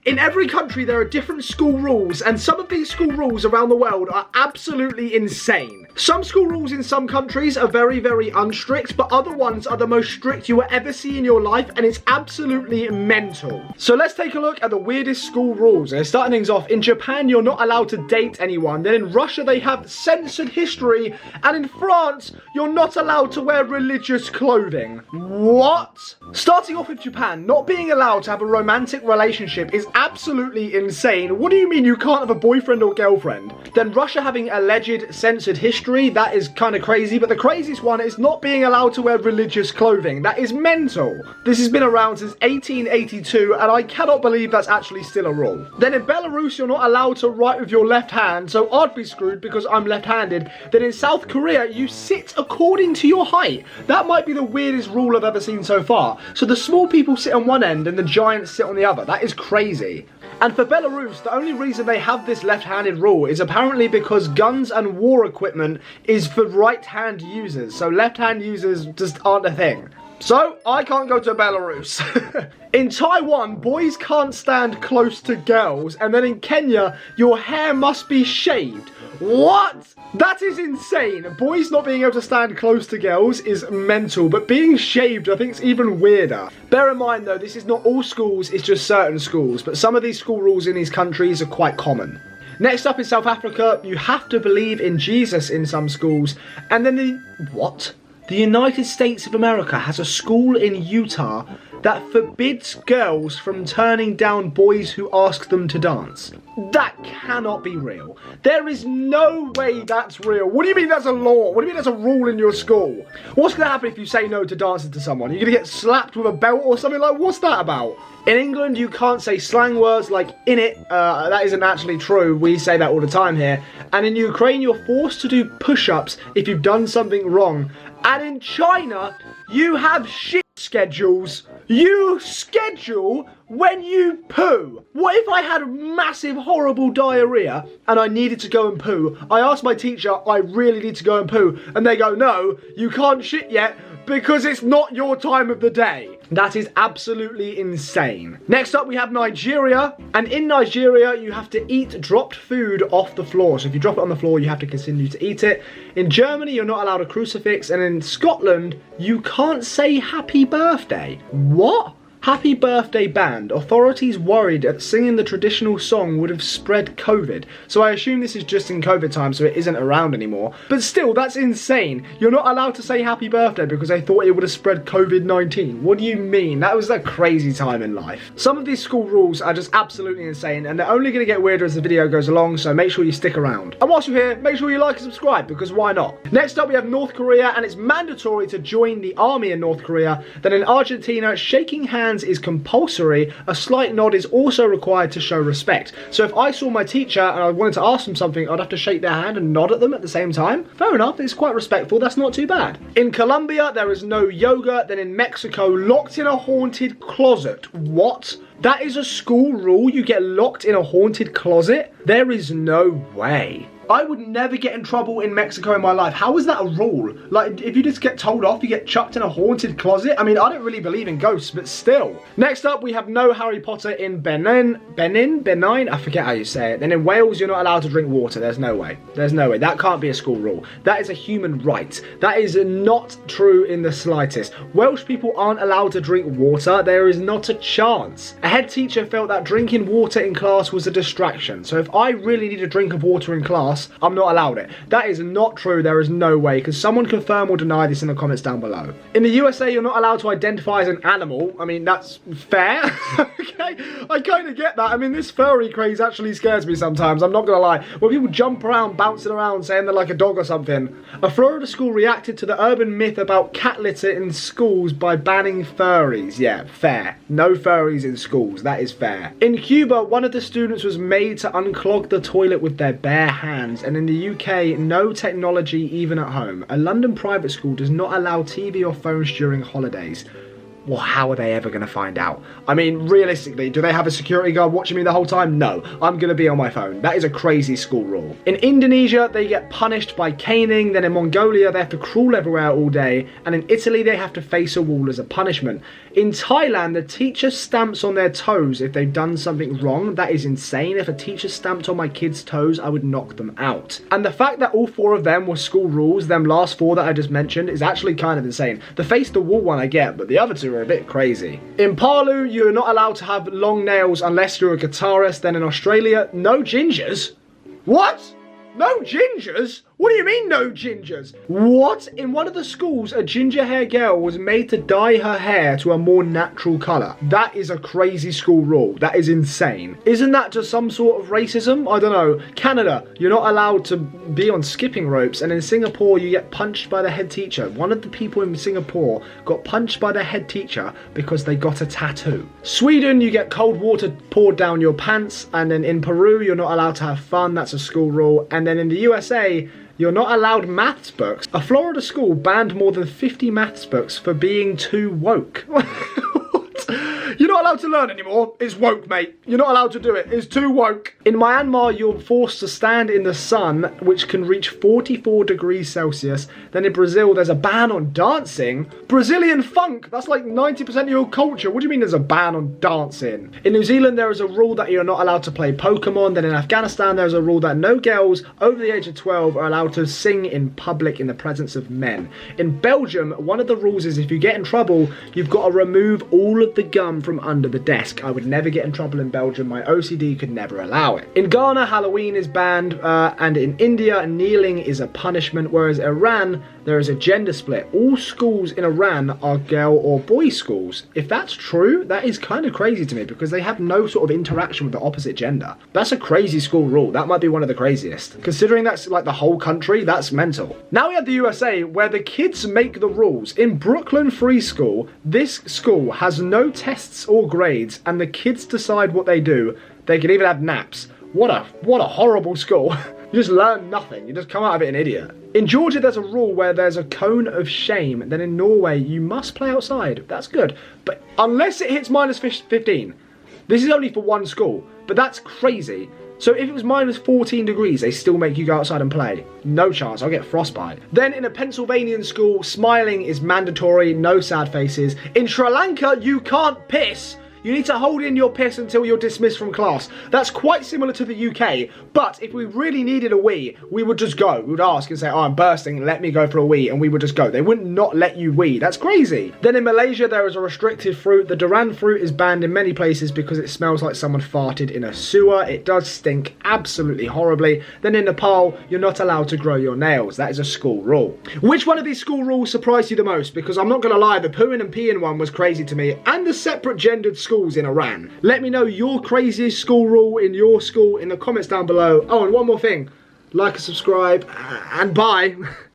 In every country there are different school rules, and some of these school rules around the world are absolutely insane. Some school rules in some countries are very, very unstrict, but other ones are the most strict you will ever see in your life, and it's absolutely mental. So let's take a look at the weirdest school rules. And starting things off, in Japan you're not allowed to date anyone, then in Russia they have censored history, and in France you're not allowed to wear religious clothing. What? Starting off with Japan, not being allowed to have a romantic relationship is absolutely insane. What do you mean you can't have a boyfriend or girlfriend? Then Russia having alleged censored history, that is kind of crazy, but the craziest one is not being allowed to wear religious clothing. That is mental. This has been around since 1882, and I cannot believe that's actually still a rule. Then in Belarus you're not allowed to write with your left hand, so I'd be screwed because I'm left-handed. Then in South Korea you sit according to your height. That might be the weirdest rule I've ever seen so far. So the small people sit on one end and the giants sit on the other. That is crazy. And for Belarus, the only reason they have this left-handed rule is apparently because guns and war equipment is for right-hand users, so left-hand users just aren't a thing. So, I can't go to Belarus. In Taiwan, boys can't stand close to girls, and then in Kenya, your hair must be shaved. What? That is insane. Boys not being able to stand close to girls is mental, but being shaved I think is even weirder. Bear in mind though, this is not all schools, it's just certain schools, but some of these school rules in these countries are quite common. Next up in South Africa, you have to believe in Jesus in some schools, and then what? The United States of America has a school in Utah that forbids girls from turning down boys who ask them to dance. That cannot be real. There is no way that's real. What do you mean that's a law? What do you mean that's a rule in your school? What's going to happen if you say no to dancing to someone? You're going to get slapped with a belt or something? Like, what's that about? In England, you can't say slang words like in it. That isn't actually true. We say that all the time here. And in Ukraine, you're forced to do push-ups if you've done something wrong. And in China, you have shit schedules. You schedule when you poo. What if I had massive horrible diarrhea and I needed to go and poo? I asked my teacher, I really need to go and poo, and they go, no, you can't shit yet because it's not your time of the day. That is absolutely insane. Next up we have Nigeria, and in Nigeria you have to eat dropped food off the floor. So if you drop it on the floor you have to continue to eat it. In Germany you're not allowed a crucifix, and in Scotland you can't say happy birthday. What? Happy birthday banned. Authorities worried that singing the traditional song would have spread COVID. So I assume this is just in COVID time, so it isn't around anymore. But still, that's insane. You're not allowed to say happy birthday because they thought it would have spread COVID-19. What do you mean? That was a crazy time in life. Some of these school rules are just absolutely insane, and they're only going to get weirder as the video goes along, so make sure you stick around. And whilst you're here, make sure you like and subscribe, because why not? Next up, we have North Korea, and it's mandatory to join the army in North Korea. Then in Argentina, shaking hands is compulsory. A slight nod is also required to show respect. So if I saw my teacher and I wanted to ask them something, I'd have to shake their hand and nod at them at the same time. Fair enough, it's quite respectful, that's not too bad. In Colombia, there is no yoga. Then in Mexico, locked in a haunted closet. What? That is a school rule? You get locked in a haunted closet? There is no way. I would never get in trouble in Mexico in my life. How is that a rule? Like, if you just get told off, you get chucked in a haunted closet? I mean, I don't really believe in ghosts, but still. Next up, we have no Harry Potter in Benin? I forget how you say it. Then in Wales, you're not allowed to drink water. There's no way. There's no way. That can't be a school rule. That is a human right. That is not true in the slightest. Welsh people aren't allowed to drink water. There is not a chance. A head teacher felt that drinking water in class was a distraction. So if I really need a drink of water in class, I'm not allowed it. That is not true. There is no way. Can someone confirm or deny this in the comments down below? In the USA, you're not allowed to identify as an animal. I mean, that's fair. Okay, I kind of get that. I mean, this furry craze actually scares me sometimes. I'm not gonna lie. When people jump around, bouncing around, saying they're like a dog or something. A Florida school reacted to the urban myth about cat litter in schools by banning furries. Yeah, fair. No furries in schools. That is fair. In Cuba, one of the students was made to unclog the toilet with their bare hands. And in the UK, no technology even at home. A London private school does not allow TV or phones during holidays. well, how are they ever going to find out? I mean, realistically, do they have a security guard watching me the whole time? No, I'm going to be on my phone. That is a crazy school rule. In Indonesia, they get punished by caning. Then in Mongolia, they have to crawl everywhere all day. And in Italy, they have to face a wall as a punishment. In Thailand, the teacher stamps on their toes if they've done something wrong. That is insane. If a teacher stamped on my kids' toes, I would knock them out. And the fact that all 4 of them were school rules, them last 4 that I just mentioned, is actually kind of insane. The face the wall one I get, but the other 2 are a bit crazy. In Palu, you're not allowed to have long nails unless you're a guitarist. Then in Australia, no gingers. What? No gingers? What do you mean no gingers? What? In one of the schools, a ginger hair girl was made to dye her hair to a more natural colour. That is a crazy school rule. That is insane. Isn't that just some sort of racism? I don't know. Canada, you're not allowed to be on skipping ropes, and in Singapore, you get punched by the head teacher. One of the people in Singapore got punched by the head teacher because they got a tattoo. Sweden, you get cold water poured down your pants, and then in Peru, you're not allowed to have fun. That's a school rule. And then in the USA, you're not allowed maths books. A Florida school banned more than 50 maths books for being too woke. What? You're not allowed to learn anymore. It's woke, mate. You're not allowed to do it. It's too woke. In Myanmar, you're forced to stand in the sun, which can reach 44 degrees Celsius. Then in Brazil, there's a ban on dancing. Brazilian funk. That's like 90% of your culture. What do you mean there's a ban on dancing? In New Zealand, there is a rule that you're not allowed to play Pokemon. Then in Afghanistan, there's a rule that no girls over the age of 12 are allowed to sing in public in the presence of men. In Belgium, one of the rules is if you get in trouble, you've got to remove all of the gum from under the desk. I would never get in trouble in Belgium. My OCD could never allow it. In Ghana, Halloween is banned, and in India, kneeling is a punishment, whereas Iran, there is a gender split. All schools in Iran are girl or boy schools. If that's true, that is kind of crazy to me because they have no sort of interaction with the opposite gender. That's a crazy school rule. That might be one of the craziest. Considering that's like the whole country, that's mental. Now we have the USA, where the kids make the rules. In Brooklyn Free School, this school has no tests or grades, and the kids decide what they do. They can even have naps. What a horrible school. You just learn nothing. You just come out of it an idiot. In Georgia, there's a rule where there's a cone of shame. Then in Norway, you must play outside. That's good. But unless it hits minus 15, this is only for one school, but that's crazy. So if it was minus 14 degrees, they still make you go outside and play. No chance, I'll get frostbite. Then in a Pennsylvanian school, smiling is mandatory, no sad faces. In Sri Lanka, you can't piss. You need to hold in your piss until you're dismissed from class. That's quite similar to the UK, but if we really needed a wee, we would just go. We would ask and say, oh, I'm bursting, let me go for a wee, and we would just go. They wouldn't not let you wee. That's crazy. Then in Malaysia, there is a restricted fruit. The durian fruit is banned in many places because it smells like someone farted in a sewer. It does stink absolutely horribly. Then in Nepal, you're not allowed to grow your nails. That is a school rule. Which one of these school rules surprised you the most? Because I'm not going to lie, the pooing and peeing one was crazy to me, and the separate gendered schools in Iran. Let me know your craziest school rule in your school in the comments down below. Oh, and one more thing, like and subscribe, and bye.